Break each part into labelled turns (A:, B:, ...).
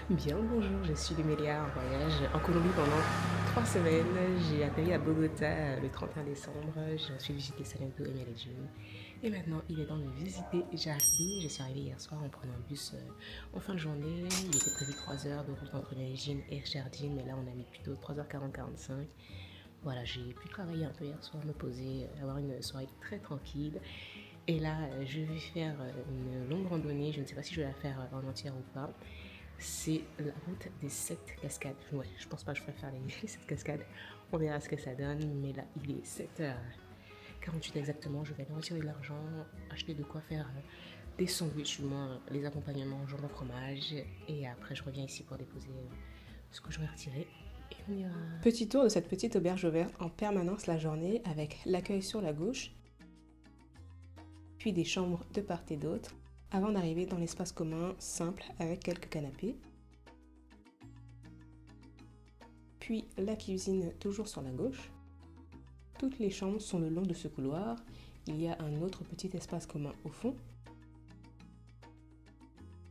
A: Bien, bonjour, je suis Lumélia en voyage en Colombie pendant 3 semaines. J'ai atterri à Bogota le 31 décembre. J'ai ensuite visité Salento et Medellín. Et maintenant, il est temps de visiter Jardin. Je suis arrivée hier soir en prenant un bus en fin de journée. Il était prévu 3 heures de route entre Medellín et Jardin, mais là, on a mis plutôt 3h40-45. Voilà, j'ai pu travailler un peu hier soir, me poser, avoir une soirée très tranquille. Et là, je vais faire une longue randonnée. Je ne sais pas si je vais la faire en entière ou pas. C'est la route des 7 cascades. Ouais, je pense pas que je ferai faire les 7 cascades. On verra ce que ça donne. Mais là, il est 7h48 exactement. Je vais aller retirer de l'argent, acheter de quoi faire des sandwichs, du moins les accompagnements, jambon fromage. Et après, je reviens ici pour déposer ce que j'aurais retiré. Et on ira. Petit tour de cette petite auberge ouverte en permanence la journée avec l'accueil sur la gauche, puis des chambres de part et d'autre, avant d'arriver dans l'espace commun simple avec quelques canapés. Puis la cuisine toujours sur la gauche. Toutes les chambres sont le long de ce couloir. Il y a un autre petit espace commun au fond.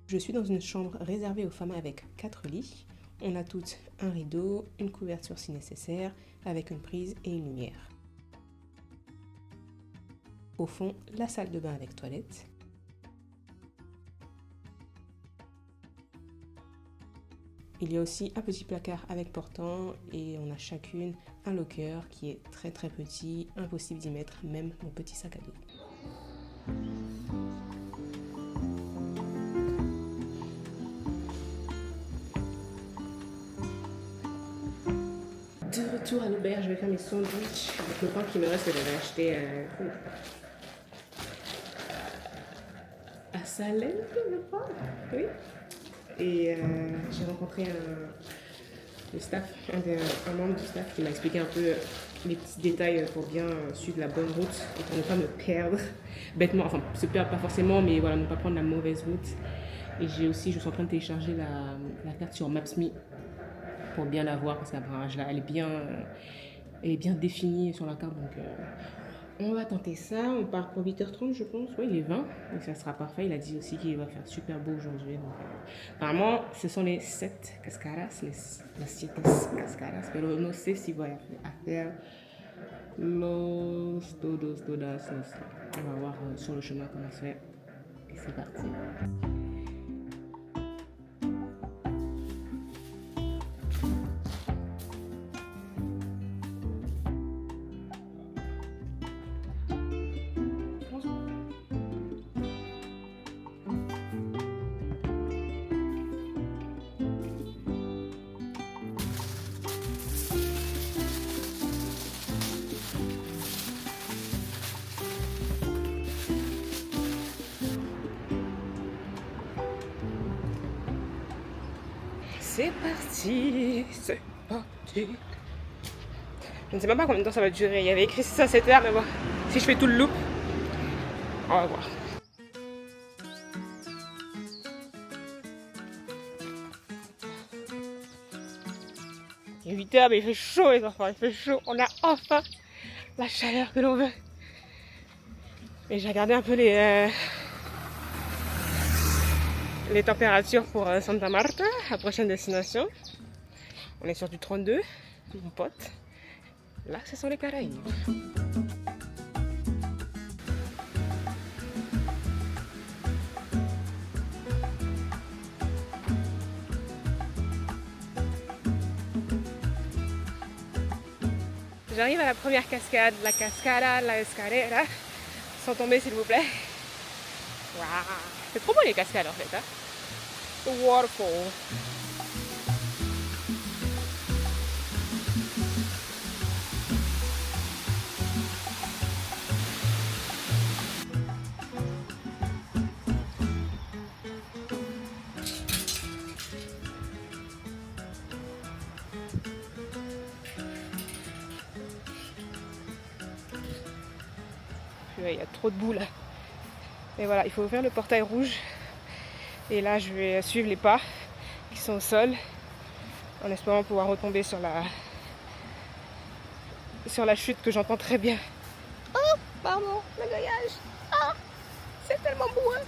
A: Je suis dans une chambre réservée aux femmes avec 4 lits. On a toutes un rideau, une couverture si nécessaire, avec une prise et une lumière. Au fond, la salle de bain avec toilette. Il y a aussi un petit placard avec portant et on a chacune un locker qui est très très petit, impossible d'y mettre même mon petit sac à dos. De retour à l'auberge, je vais faire mes sandwichs avec le pain qui me reste que j'avais acheté à Salento, je crois. Oui. Et j'ai rencontré le staff, un membre du staff qui m'a expliqué un peu les petits détails pour bien suivre la bonne route et pour ne pas me perdre bêtement, enfin se perdre pas forcément, mais voilà, ne pas prendre la mauvaise route. Et je suis en train de télécharger la carte sur Maps.me pour bien la voir parce qu'elle est bien définie sur la carte, donc on va tenter ça. On part pour 8h30, je pense. Oui, il est 20, donc ça sera parfait. Il a dit aussi qu'il va faire super beau aujourd'hui. Donc, apparemment, ce sont les 7 cascadas, las 7 cascadas, pero no sé si voy a hacer todas. No sé. On va voir sur le chemin comment se fait. Et c'est parti. C'est parti, c'est parti. Je ne sais même pas combien de temps ça va durer. Il y avait écrit 6 à 7 heures, mais bon, si je fais tout le loop, on va voir. Il est 8 heures, mais il fait chaud les enfants, il fait chaud. On a enfin la chaleur que l'on veut. Et j'ai regardé un peu les températures pour Santa Marta, la prochaine destination. On est sur du 32, mon pote. Là, ce sont les Caraïbes. J'arrive à la première cascade, la cascada, la escalera. Sans tomber, s'il vous plaît. Waouh, c'est trop beau les cascades en fait. Hein. The waterfall. Il y a trop de boue là. Et voilà, il faut ouvrir le portail rouge. Et là, je vais suivre les pas qui sont au sol en espérant pouvoir retomber sur la chute que j'entends très bien. Oh, pardon, le grillage. Oh, c'est tellement beau. Hein.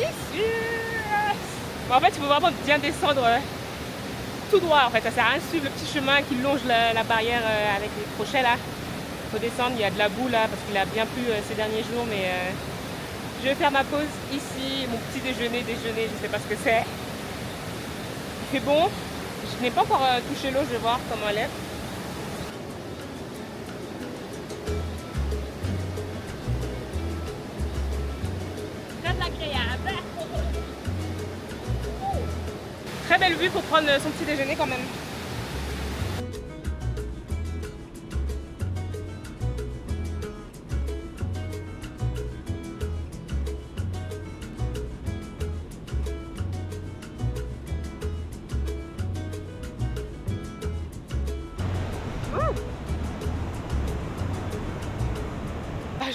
A: Yes. En fait, il faut vraiment bien descendre tout droit. En fait, ça sert à rien de suivre le petit chemin qui longe la barrière avec les crochets là. Il faut descendre, il y a de la boue là parce qu'il a bien plu ces derniers jours, mais je vais faire ma pause ici, mon petit déjeuner, je sais pas ce que c'est. Il fait bon, je n'ai pas encore touché l'eau, je vais voir comment elle est. Très agréable. Très belle vue pour prendre son petit déjeuner quand même.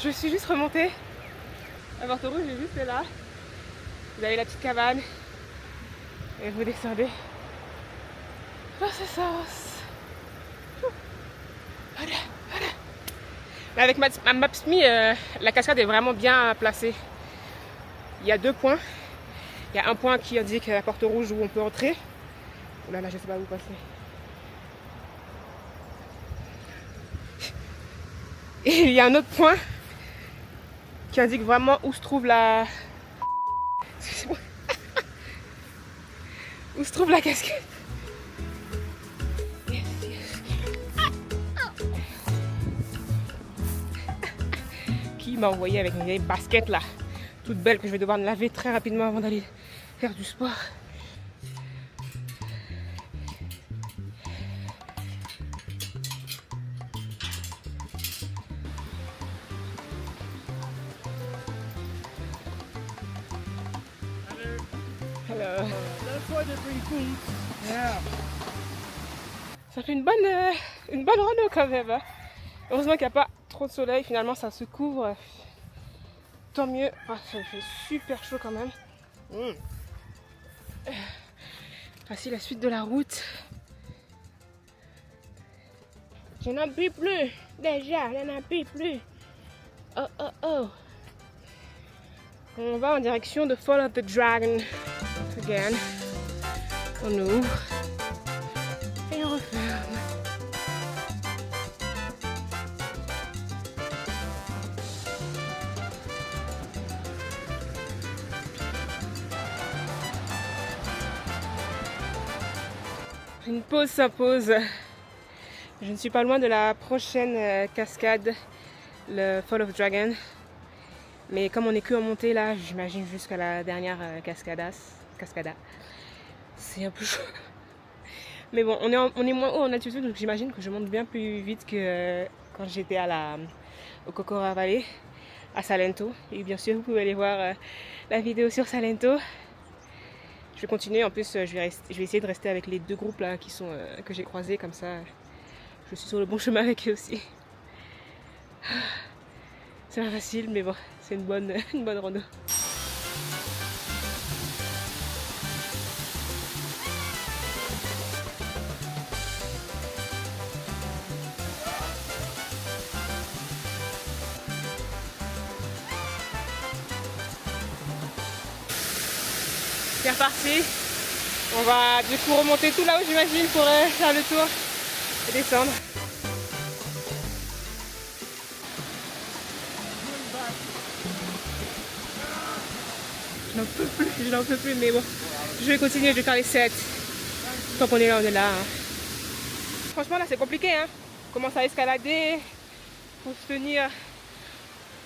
A: Je suis juste remontée. La porte rouge est juste là. Vous avez la petite cabane. Et vous descendez. Dans ce sens. Voilà, voilà. Mais avec ma Maps.me, la cascade est vraiment bien placée. Il y a 2 points. Il y a un point qui indique la porte rouge où on peut entrer. Oh là là, je sais pas où passer. Et il y a un autre point qui indique vraiment où se trouve la... Excusez-moi. Où se trouve la cascade. Yes, yes. Qui m'a envoyé avec une vieille basket là, toute belle, que je vais devoir me laver très rapidement avant d'aller faire du sport. Alors, ça fait une bonne rando quand même. Hein. Heureusement qu'il n'y a pas trop de soleil, finalement ça se couvre. Tant mieux. Ah, ça fait super chaud quand même. Voici la suite de la route. Je n'en peux plus. Déjà, je n'en peux plus. Oh oh oh. On va en direction de Fall of the Dragon. Again. On ouvre. Et on referme. Une pause s'impose. Je ne suis pas loin de la prochaine cascade, le Fall of Dragon. Mais comme on est que en montée là, j'imagine jusqu'à la dernière cascada. C'est un peu chaud. Mais bon, on est moins haut en altitude, donc j'imagine que je monte bien plus vite que quand j'étais au Kokora Valley, à Salento. Et bien sûr, vous pouvez aller voir la vidéo sur Salento. Je vais continuer, en plus je vais essayer de rester avec les 2 groupes là que j'ai croisés, comme ça je suis sur le bon chemin avec eux aussi. C'est pas facile, mais bon, c'est une bonne rando. C'est reparti. On va du coup remonter tout là-haut, j'imagine, pour faire le tour et descendre. Je n'en peux plus, mais bon, je vais continuer, je vais faire les 7. Tant qu'on est là, on est là. Hein. Franchement, là, c'est compliqué. Hein. On commence à escalader, faut se tenir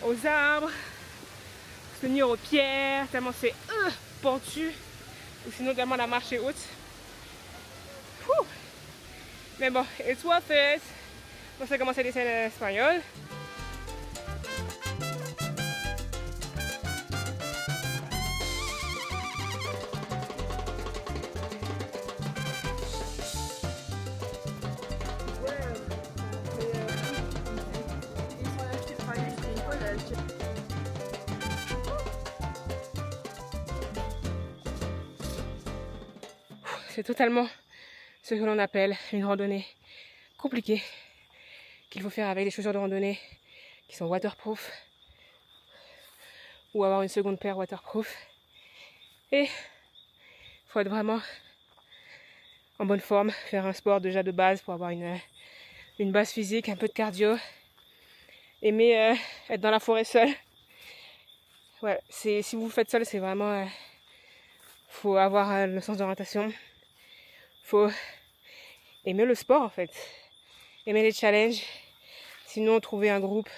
A: aux arbres, se tenir aux pierres, tellement c'est pentu. Ou sinon, tellement la marche est haute. Ouh. Mais bon, it's worth it. On sait commencer les scènes espagnoles. C'est totalement ce que l'on appelle une randonnée compliquée qu'il faut faire avec des chaussures de randonnée qui sont waterproof ou avoir une seconde paire waterproof. Et il faut être vraiment en bonne forme, faire un sport déjà de base pour avoir une base physique, un peu de cardio. Aimer être dans la forêt seul. Ouais, si vous le faites seul, c'est vraiment... faut avoir le sens d'orientation. Faut aimer le sport en fait. Aimer les challenges. Sinon, trouver un groupe.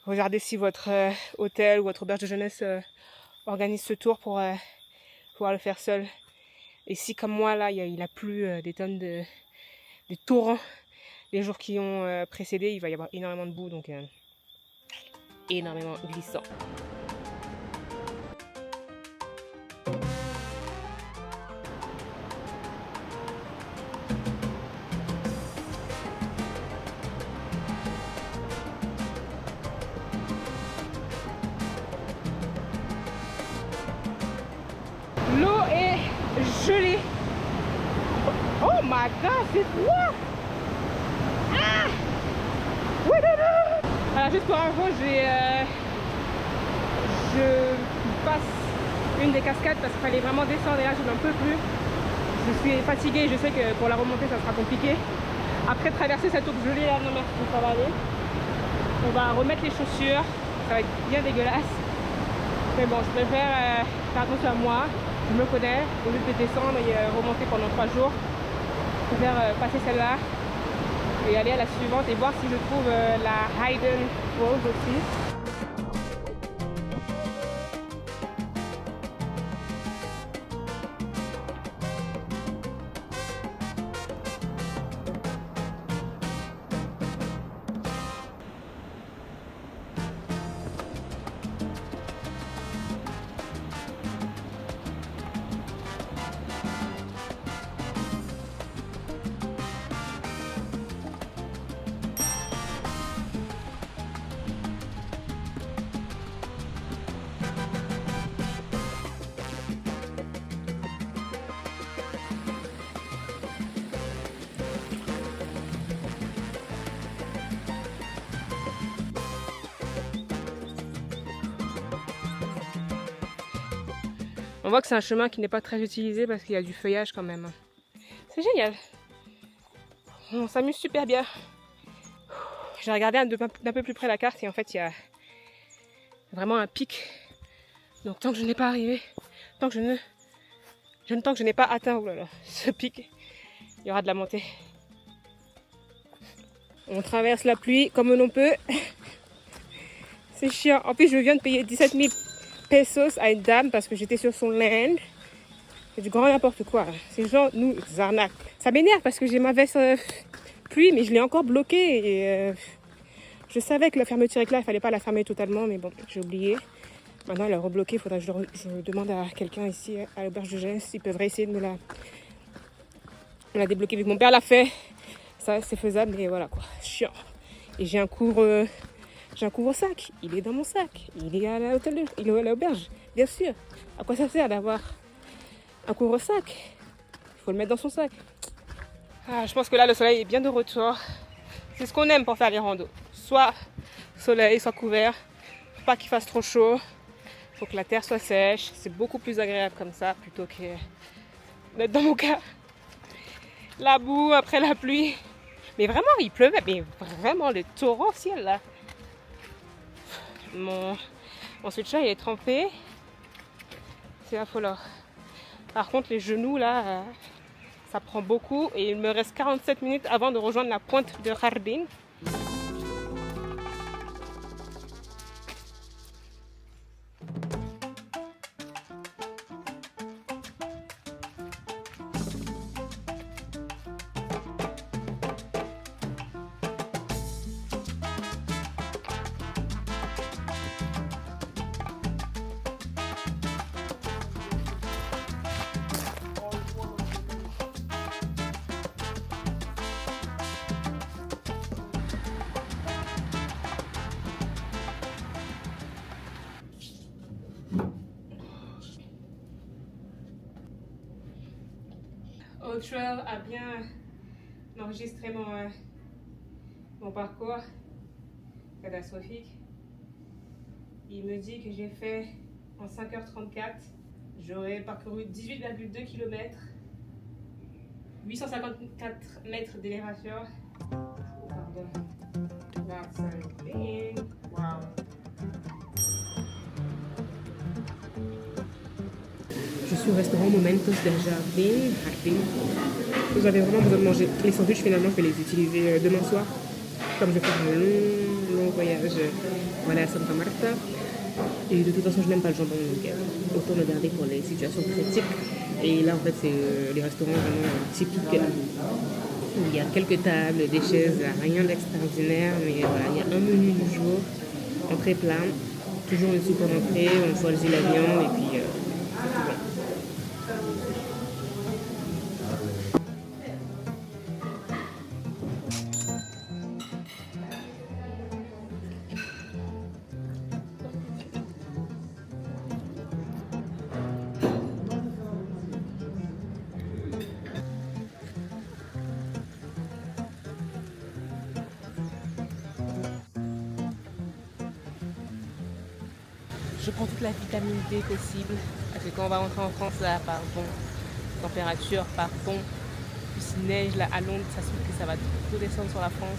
A: Regardez si votre hôtel ou votre auberge de jeunesse organise ce tour pour pouvoir le faire seul. Et si comme moi là, il a plu des tonnes des torrents les jours qui ont précédé, il va y avoir énormément de boue, donc énormément glissant. L'eau est gelée. Oh my god, c'est froid! Ah! Ouais, non, non! Alors juste pour info, je passe une des cascades parce qu'il fallait vraiment descendre et là je n'en peux plus. Je suis fatiguée, je sais que pour la remontée ça sera compliqué. Après traverser cette eau gelée là, non merci, ça va aller. On va remettre les chaussures, ça va être bien dégueulasse. Mais bon, je préfère faire attention à moi, je me connais, au lieu de descendre et remonter pendant 3 jours. Je préfère passer celle-là et aller à la suivante et voir si je trouve la Hayden Falls aussi. On voit que c'est un chemin qui n'est pas très utilisé parce qu'il y a du feuillage quand même. C'est génial. On s'amuse super bien. J'ai regardé d'un peu plus près la carte et en fait il y a vraiment un pic. Donc tant que je n'ai pas arrivé, tant que je n'ai pas atteint ce pic, il y aura de la montée. On traverse la pluie comme l'on peut. C'est chiant. En plus je viens de payer 17 000 pesos à une dame parce que j'étais sur son land. C'est du grand n'importe quoi. Ces gens nous arnaquent. Ça m'énerve parce que j'ai ma veste pluie mais je l'ai encore bloquée et je savais que la fermeture éclair, il fallait pas la fermer totalement, mais bon, j'ai oublié. Maintenant, elle est rebloquée. Il faudra que je demande à quelqu'un ici, à l'auberge de jeunesse, s'ils peuvent essayer de me la débloquer. Vu que mon père l'a fait, ça c'est faisable, mais voilà quoi, chiant. Et j'ai un couvre-sac. Il est dans mon sac. Il est à l'hôtel, il est à l'auberge, bien sûr. À quoi ça sert d'avoir un couvre-sac? Il faut le mettre dans son sac. Ah, je pense que là, le soleil est bien de retour. C'est ce qu'on aime pour faire les randos. Soit soleil, soit couvert. Faut pas qu'il fasse trop chaud. Faut que la terre soit sèche. C'est beaucoup plus agréable comme ça plutôt que d'être dans mon cas. La boue après la pluie. Mais vraiment, il pleuvait. Mais vraiment, le torrentiel là. Mon sweatshirt il est trempé. C'est affolant. Par contre, les genoux là, ça prend beaucoup. Et il me reste 47 minutes avant de rejoindre la pointe de Jardín. Old Trail a bien enregistré mon parcours catastrophique. Il me dit que j'ai fait en 5h34 J'aurais parcouru 18,2 km, 854 mètres d'élévation. Pardon. 25 lignes. Wow. Je suis au restaurant Momentos del Jardin. Vous avez vraiment besoin de manger. Les sandwichs, finalement, je vais les utiliser demain soir. Comme je vais faire un long voyage voilà, à Santa Marta. Et de toute façon, je n'aime pas le jambon, donc autant le garder pour les situations critiques. Et là, en fait, c'est les restaurants vraiment typiques où il y a quelques tables, des chaises, rien d'extraordinaire. Mais voilà, il y a un menu du jour, entrée plat, toujours une soupe en entrée, on choisit la viande et puis c'est tout bon. Je prends toute la vitamine D possible. Parce que quand on va rentrer en France, là, par bon, température, par bon, puis s'il neige là à Londres, ça se trouve que ça va tout descendre sur la France.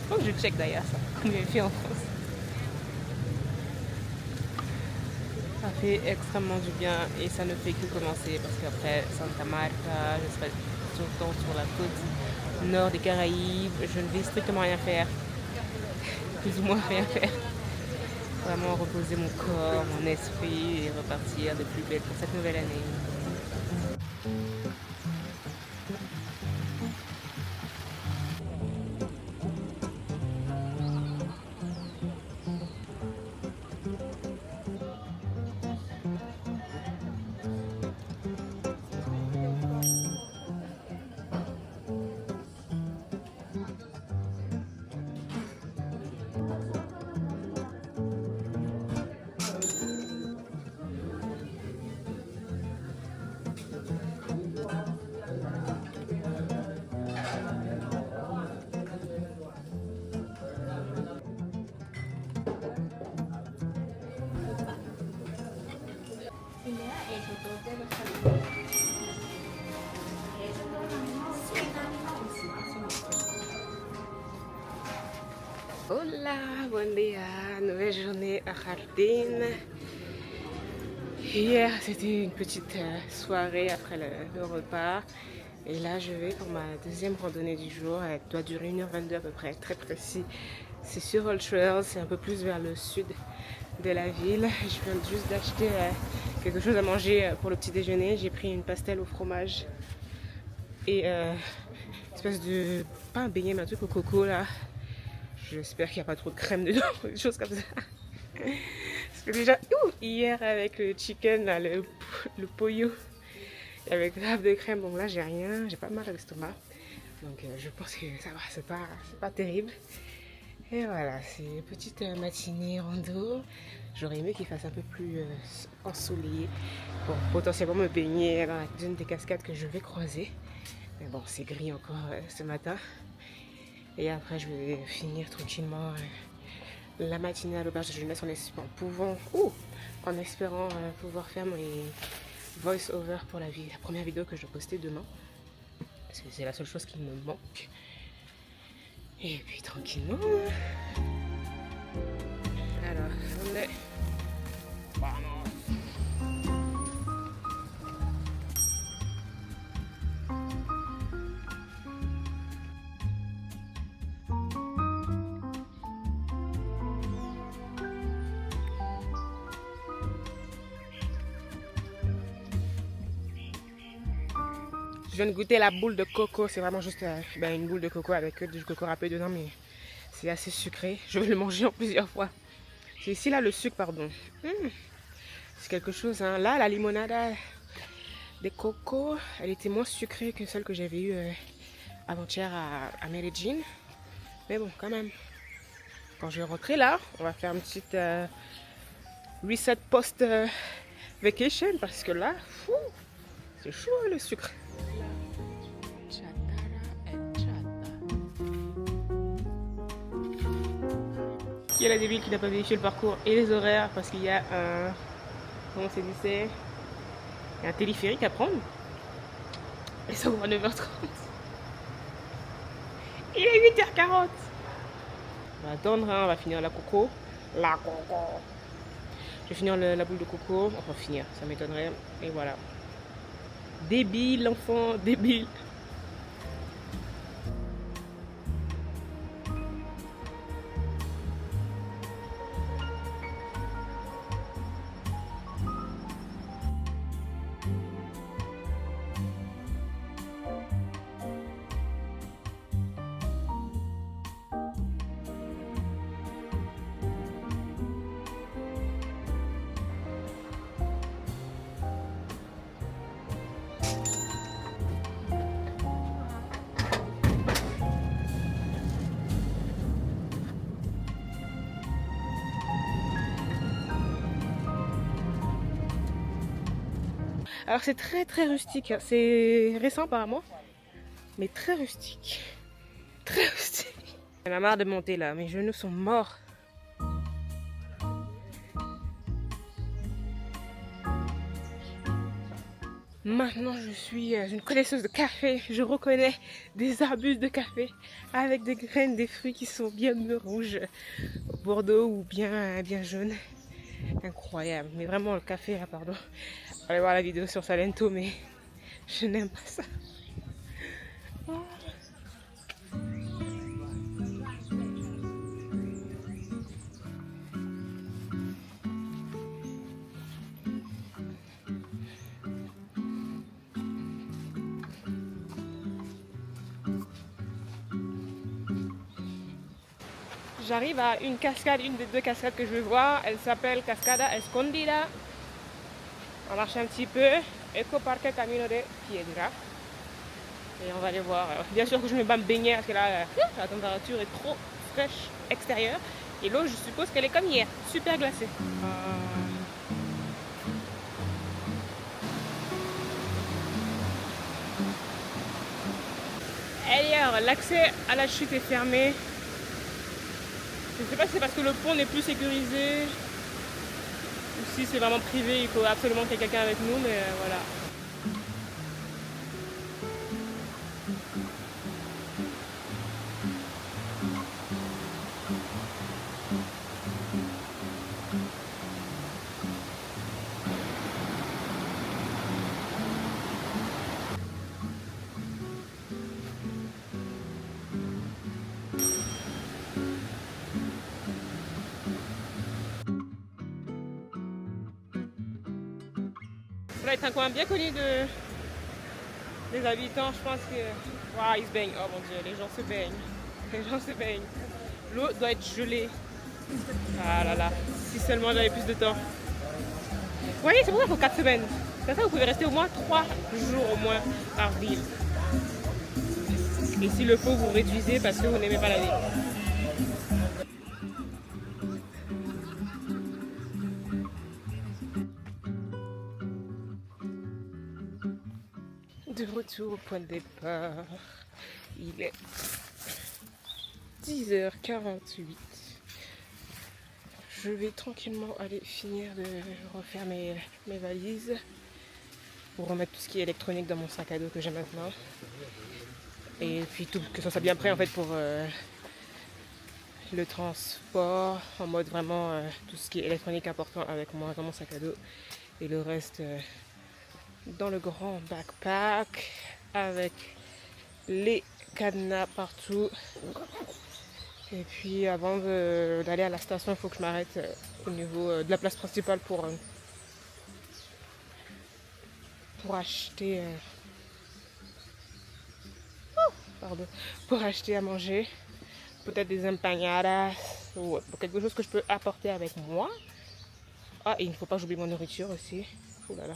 A: Faut que je check d'ailleurs ça, combien il fait en France. Ça fait extrêmement du bien et ça ne fait que commencer parce qu'après Santa Marta, je serai tout le temps sur la côte nord des Caraïbes. Je ne vais strictement rien faire, plus ou moins rien faire. Vraiment reposer mon corps, mon esprit et repartir de plus belle pour cette nouvelle année. Hola, buen día, nouvelle journée à Jardin. Hier c'était une petite soirée après le repas. Et là je vais pour ma deuxième randonnée du jour. Elle doit durer 1h22 à peu près, très précis. C'est sur Old Trails, c'est un peu plus vers le sud de la ville. Je viens juste d'acheter quelque chose à manger pour le petit déjeuner. J'ai pris une pastèle au fromage et une espèce de, pas un beignet mais un truc au coco là. J'espère qu'il n'y a pas trop de crème dedans, des choses comme ça. Parce que déjà, hier avec le chicken, là, le pollo, il y avait grave de crème. Bon là j'ai rien, j'ai pas mal à l'estomac. Donc je pense que ça va, c'est pas terrible. Et voilà, c'est une petite matinée rando. J'aurais aimé qu'il fasse un peu plus ensoleillé pour potentiellement me baigner dans la dune des cascades que je vais croiser. Mais bon, c'est gris encore ce matin. Et après, je vais finir tranquillement la matinée à l'auberge de jeunesse en espérant pouvoir faire mes voice-over pour la première vidéo que je vais poster demain. Parce que c'est la seule chose qui me manque. Et puis tranquillement. Alors, on est... Je viens de goûter la boule de coco. C'est vraiment juste une boule de coco avec du coco râpé dedans, mais c'est assez sucré. Je vais le manger en plusieurs fois. C'est ici là le sucre, pardon. C'est quelque chose. Hein. Là, la limonada de coco, elle était moins sucrée que celle que j'avais eue avant-hier à Medellin. Mais bon, quand même. Quand je vais rentrer là, on va faire une petite reset post-vacation parce que là, c'est chaud le sucre. Qui est la débile qui n'a pas vérifié le parcours et les horaires parce qu'il y a un... Comment c'est dit, c'est Il y a un téléphérique à prendre. Et ça ouvre à 9h30. Il est 8h40. On va attendre, hein, on va finir la coco. La coco. Je vais finir la boule de coco. Enfin, finir, ça m'étonnerait. Et voilà. Débile, l'enfant, débile. Alors c'est très très rustique, c'est récent apparemment, mais très rustique. Très rustique. J'en ai marre de monter là, mes genoux sont morts. Maintenant je suis une connaisseuse de café, je reconnais des arbustes de café avec des graines, des fruits qui sont bien rouges, bordeaux ou bien jaunes. Incroyable, mais vraiment le café là, pardon. Allez voir la vidéo sur Salento, mais je n'aime pas ça. Oh. J'arrive à une cascade, une des deux cascades que je veux voir. Elle s'appelle Cascada Escondida. On marche un petit peu. Eco Parque Camino de Piedra. Et on va aller voir. Alors, bien sûr que je ne vais pas me baigner parce que là, la température est trop fraîche extérieure. Et l'eau, je suppose qu'elle est comme hier, super glacée. D'ailleurs, l'accès à la chute est fermé. Je ne sais pas si c'est parce que le pont n'est plus sécurisé ou si c'est vraiment privé, il faut absolument qu'il y ait quelqu'un avec nous, mais voilà. Ça doit être un coin bien connu des habitants, je pense que... Waouh, ils se baignent, oh mon dieu, les gens se baignent. Les gens se baignent. L'eau doit être gelée. Ah là là, si seulement j'avais plus de temps. Vous voyez, c'est pour ça qu'il faut 4 semaines. C'est ça, vous pouvez rester au moins 3 jours au moins par ville. Et s'il le faut, vous réduisez parce que vous n'aimez pas la ville. De retour au point de départ. Il est 10h48. Je vais tranquillement aller finir de refaire mes valises pour remettre tout ce qui est électronique dans mon sac à dos que j'ai maintenant. Et puis tout, que ça soit bien prêt en fait pour le transport, en mode vraiment tout ce qui est électronique important avec moi dans mon sac à dos. Et le reste dans le grand backpack avec les cadenas partout. Et puis avant d'aller à la station, il faut que je m'arrête au niveau de la place principale pour acheter pour acheter à manger, peut-être des empanadas ou quelque chose que je peux apporter avec moi. Ah, et il ne faut pas que j'oublie mon nourriture aussi. Oh là là.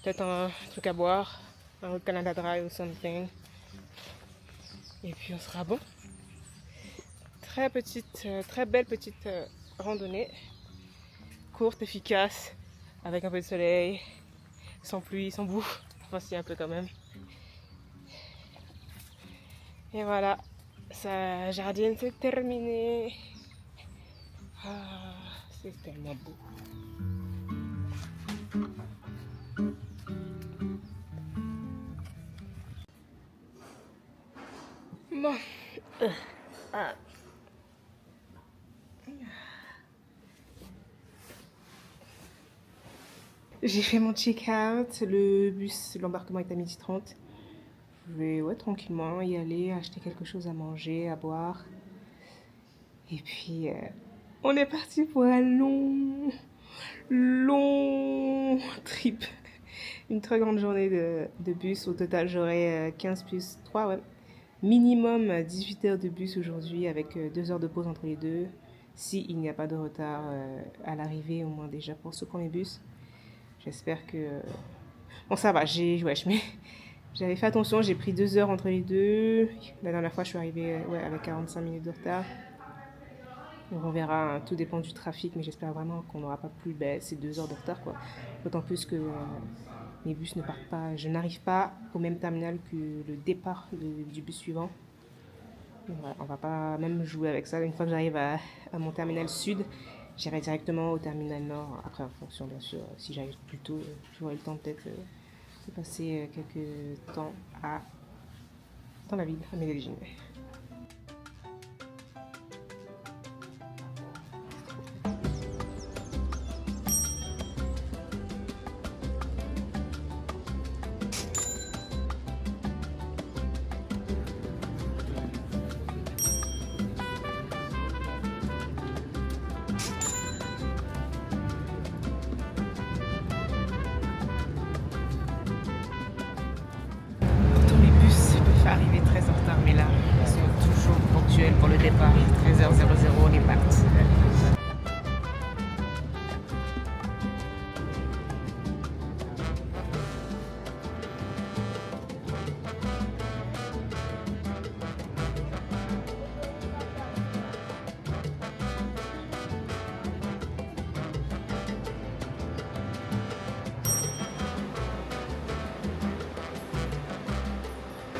A: Peut-être un truc à boire, un Canada Dry ou something. Et puis on sera bon. Très belle petite randonnée, courte, efficace, avec un peu de soleil, sans pluie, sans boue, enfin si un peu quand même. Et voilà, sa jardine c'est terminé. Ah, c'est tellement beau. Bon. Ah. J'ai fait mon check-out. Le bus, l'embarquement est à 12h30. Je vais tranquillement y aller, acheter quelque chose à manger, à boire. Et puis, on est parti pour un long trip. Une très grande journée de bus. Au total, j'aurai 15 plus 3, ouais. Minimum 18 heures de bus aujourd'hui avec 2 heures de pause entre les deux. S'il n'y a pas de retard à l'arrivée, au moins déjà pour ce premier bus. J'espère que... Bon, ça va, j'avais fait attention, j'ai pris 2 heures entre les deux. La dernière fois, je suis arrivée avec 45 minutes de retard. Donc on verra, tout dépend du trafic, mais j'espère vraiment qu'on n'aura pas plus ces 2 heures de retard, quoi. D'autant plus que les bus ne partent pas, je n'arrive pas au même terminal que le départ du bus suivant. Donc voilà, on va pas même jouer avec ça. Une fois que j'arrive à mon terminal sud, j'irai directement au terminal nord. Après, en fonction, bien sûr, si j'arrive plus tôt, j'aurai le temps peut-être de passer quelques temps dans la ville, à Medellín. Arrivé très en retard, mais là, ils sont toujours ponctuels pour le départ. 13h00, les partent.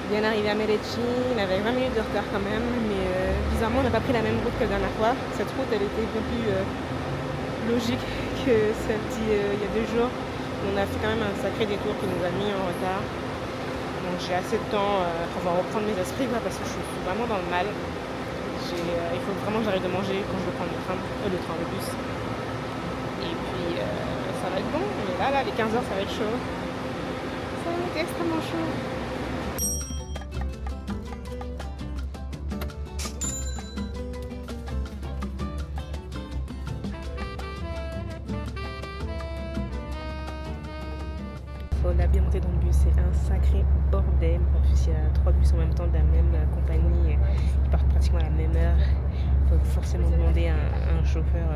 A: Bien arrivé à Medellín, avec 20 minutes de retard quand même, mais bizarrement on n'a pas pris la même route que la dernière fois. Cette route elle était bien plus logique que celle d'il y a 2 jours. On a fait quand même un sacré détour qui nous a mis en retard. Donc j'ai assez de temps pour pouvoir reprendre mes esprits parce que je suis vraiment dans le mal. Il faut vraiment que j'arrête de manger quand je veux prendre le bus. Et puis ça va être bon, mais là les 15h ça va être chaud. Ça va être extrêmement chaud. On a bien monté dans le bus, c'est un sacré bordel. En plus, il y a 3 bus en même temps de la même compagnie qui partent pratiquement à la même heure. Il faut forcément demander à un chauffeur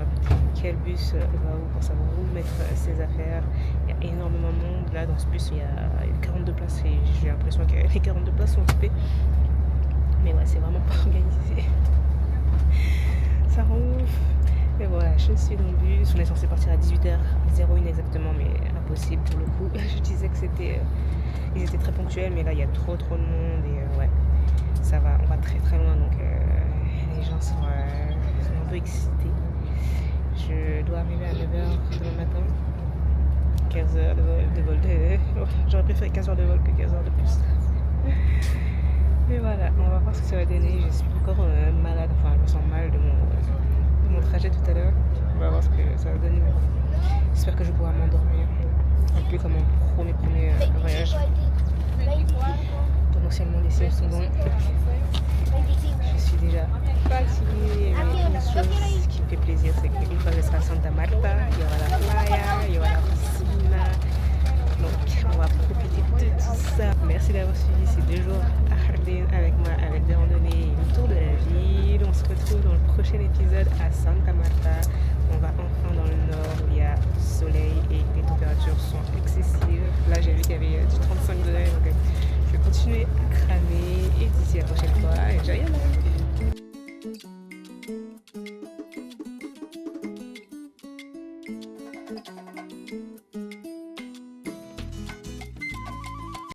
A: quel bus va où pour savoir où mettre ses affaires. Il y a énormément de monde. Là, dans ce bus, il y a 42 places et j'ai l'impression que les 42 places sont occupées. Mais ouais, c'est vraiment pas organisé. Ça rend ouf. Mais voilà, je suis dans le bus. On est censé partir à 18h01 exactement, mais impossible pour le coup. Je disais que ils étaient très ponctuels, mais là il y a trop de monde et ouais, ça va, on va très très loin, donc les gens sont un peu excités. Je dois arriver à 9h demain matin. 15 heures de vol. J'aurais préféré 15 heures de vol que 15 heures de bus. Mais voilà, on va voir ce que ça va donner. Je suis encore malade, enfin je me sens mal de mon trajet tout à l'heure. On va voir ce que ça va donner. J'espère que je pourrai m'endormir. Un peu comme mon premier voyage. Potentiellement les sièges sont bons. Je suis déjà fatiguée, mais une chose qui me fait plaisir, c'est qu'une fois que je serai à Santa Marta, il y aura la playa, il y aura la piscine. Donc on va profiter de tout ça. Merci d'avoir suivi ces 2 jours à Jardín avec moi, avec des randonnées et un tour de la ville. On se retrouve dans le prochain épisode à Santa Marta. On va enfin dans le nord où il y a soleil et les températures sont excessives. Là j'ai vu qu'il y avait du 35 degrés, donc je vais continuer à cramer et d'ici à la prochaine fois, enjoy your life.